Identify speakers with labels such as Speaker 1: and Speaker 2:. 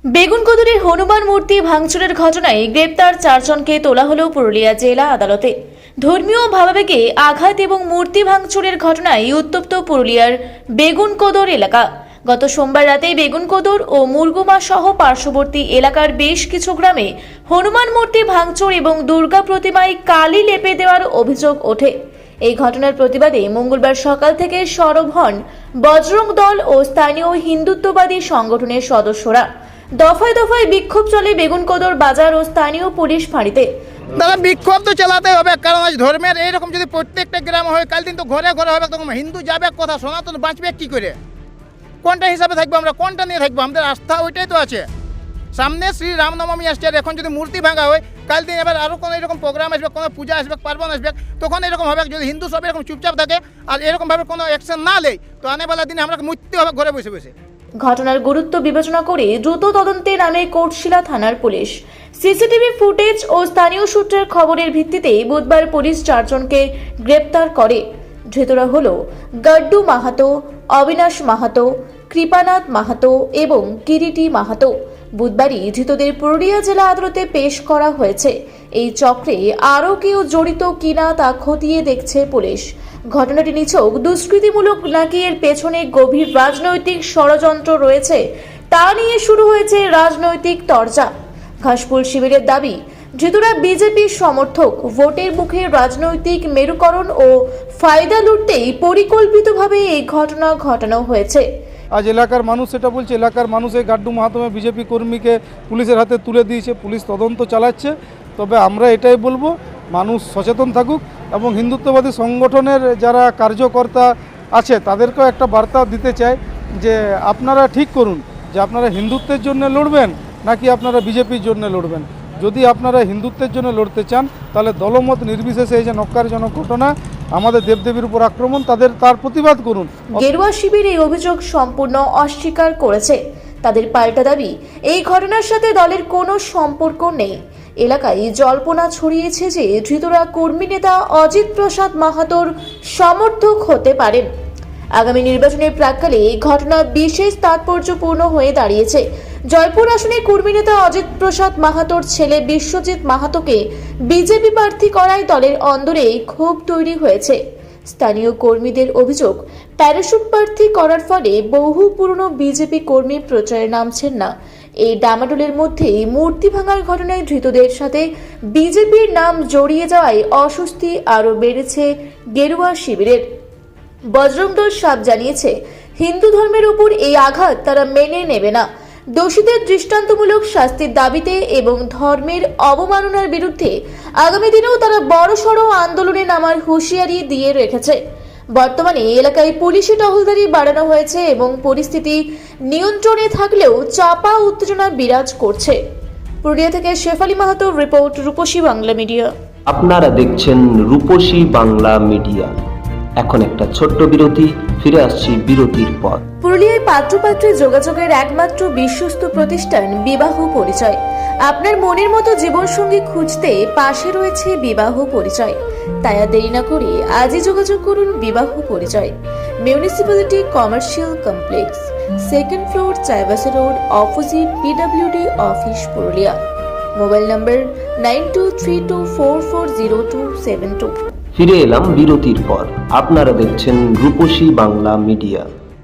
Speaker 1: বেগুনকোদরের হনুমান মূর্তি ভাঙচুরের ঘটনায় গ্রেপ্তার 4 জনকে তোলা হলো পুরুলিয়া জেলা আদালতে। ধর্মীয় ভাবাবেগে আঘাত এবং মূর্তি ভাঙচুরের ঘটনায় উত্তপ্ত পুরুলিয়ার বেগুনকোদর এলাকা। গত সোমবার রাতে বেগুনকোদর ও মুরগুমা সহ পার্শ্ববর্তী এলাকার বেশ কিছু গ্রামে হনুমান মূর্তি ভাঙচুর এবং দুর্গা প্রতিমায় কালি লেপে দেওয়ার অভিযোগ ওঠে। এই ঘটনার প্রতিবাদে মঙ্গলবার সকাল থেকে সরব হন বজরং দল ও স্থানীয় হিন্দুত্ববাদী সংগঠনের সদস্যরা। দফায় দফায় বিক্ষোভ চলে বেগুনকোদর বাজার ও স্থানীয় পুলিশ ফাঁড়িতে।
Speaker 2: দাদা বিক্ষোভ তো চালাতে হবে, কারণ আজ ধর্মের এইরকম যদি প্রত্যেকটা গ্রাম হয়, কাল দিন তো ঘরে ঘরে হবে, তখন হিন্দু যাবে কথা, সনাতন বাঁচবে কি করে? কোনটা হিসাবে থাকবো আমরা, কোনটা নিয়ে থাকবো? আমাদের আস্থা ওইটাই তো আছে। সামনে শ্রী রামনবমী আসছে, আর এখন যদি মূর্তি ভাঙা হয়, কাল দিন এবার আরও কোনো এরকম প্রোগ্রাম আসবে, কোনো পূজা আসবে, পার্বণ আসবে, তখন এরকম হবে। যদি হিন্দু সব এরকম চুপচাপ থাকে আর এরকমভাবে কোনো অ্যাকশন না নেয়, তো আনেবেলা দিনে আমরা মৃত্যু হবে ঘরে বসে বসে।
Speaker 1: ঘটনার গুরুত্ব বিবেচনা করে দ্রুত তদন্তে নামে কোটশিলা থানার পুলিশ। সিসিটিভি ফুটেজ ও স্থানীয় সূত্রের খবরের ভিত্তিতে বুধবার পুলিশ 4 জনকে গ্রেপ্তার করে। ধৃতরা হল গড্ডু মাহাতো, অবিনাশ মাহাতো, কৃপানাথ মাহাতো এবং কিরিটি মাহাতো। বুধবারই ধৃতদের পুরুলিয়া জেলা আদালতে পেশ করা হয়েছে। এই চক্রে আরও কেউ জড়িত কিনা তা খতিয়ে দেখছে পুলিশ। ঘটনাটি নিছক দুষ্কৃতিমূলক নাকি এর পেছনে গভীর রাজনৈতিক ষড়যন্ত্র রয়েছে তা নিয়ে শুরু হয়েছে রাজনৈতিক তরজা। ঘাসফুল শিবিরের দাবি, ধৃতরা বিজেপির সমর্থক, ভোটের মুখে রাজনৈতিক মেরুকরণ ও ফায়দা লুটতেই পরিকল্পিতভাবে এই ঘটনা ঘটানো হয়েছে।
Speaker 3: আজ এলাকার মানুষ সেটা বলছে, এলাকার মানুষ এই গাড্ডু মাহাতমে বিজেপি কর্মীকে পুলিশের হাতে তুলে দিয়েছে, পুলিশ তদন্ত চালাচ্ছে। তবে আমরা এটাই বলবো, মানুষ সচেতন থাকুক এবং হিন্দুত্ববাদী সংগঠনের যারা কার্যকর্তা আছে তাদেরকেও একটা বার্তা দিতে চাই যে আপনারা ঠিক করুন যে আপনারা হিন্দুত্বের জন্য লড়বেন নাকি আপনারা বিজেপির জন্য লড়বেন। যদি আপনারা হিন্দুত্বের জন্য লড়তে চান তাহলে দলমত নির্বিশেষে এই যে নক্কারজনক ঘটনা, আমাদের দেবদেবীর উপর আক্রমণ, তার প্রতিবাদ করুন।
Speaker 1: গেরুয়া শিবির এই অভিযোগ সম্পূর্ণ অস্বীকার করেছে। তাদের পাল্টা দাবি, এই ঘটনার সাথে দলের কোনো সম্পর্ক নেই। এলাকায় জল্পনা ছড়িয়েছে যে ধৃতরা কর্মী নেতা অজিত প্রসাদ মাহাতোর সমর্থক হতে পারেন। আগামী নির্বাচনের প্রাক্কালে এই ঘটনা বিশেষ তাৎপর্যপূর্ণ হয়ে দাঁড়িয়েছে। জয়পুর আসনে কর্মী নেতা অজিত প্রসাদ মাহাতোর ছেলে বিশ্বজিৎ মাহাতোকে বিজেপি প্রার্থী করায় দলের অন্দরে ক্ষোভ তৈরি হয়েছে। স্থানীয় কর্মীদের অভিযোগ, প্যারাশুট প্রার্থী করার ফলে বহু পুরনো বিজেপি কর্মী প্রচারে নামছেন না। এই ডামাডোলের মধ্যেই মূর্তি ভাঙার ঘটনায় ধৃতদের সাথে বিজেপির নাম জড়িয়ে যাওয়ায় অস্বস্তি আরও বেড়েছে গেরুয়া শিবিরের। বজরং দল সাপ জানিয়েছে, হিন্দু ধর্মের উপর এই আঘাত তারা মেনে নেবে না। দোষীদের দৃষ্টান্তমূলক শাস্তির দাবিতে এবং ধর্মের অবমাননার বিরুদ্ধে আগামী দিনেও তারা বড়সড় আন্দোলনে নামার হুঁশিয়ারি দিয়ে রেখেছে। বর্তমানে এলাকায় পুলিশি টহলদারি বাড়ানো হয়েছে এবং পরিস্থিতি নিয়ন্ত্রণে থাকলেও চাপা উত্তেজনা বিরাজ করছে। পুরুলিয়া থেকে শেফালি মাহাতোর রিপোর্ট, রূপসী বাংলা মিডিয়া।
Speaker 4: আপনারা দেখছেন রূপসী বাংলা মিডিয়া। এখন একটা ছোট্ট বিরতি, ফিরে আসছি বিরতির পর।
Speaker 1: পুরুলিয়ায় পাত্রপাত্রী যোগাযোগের একমাত্র বিশ্বস্ত প্রতিষ্ঠান বিবাহ পরিচয়। আপনার মনের মতো জীবনসঙ্গী খুঁজতে পাশে রয়েছে বিবাহ পরিচয়। তাই আর দেরি না করে আজই যোগাযোগ করুন বিবাহ পরিচয়। Municipality commercial complex, 2nd floor, Chaibasa road, opposite PWD office, Purulia. Mobile নম্বর 9232440272।
Speaker 4: ফিরে এলাম বিরতির পর। আপনারা দেখছেন রূপসী বাংলা মিডিয়া।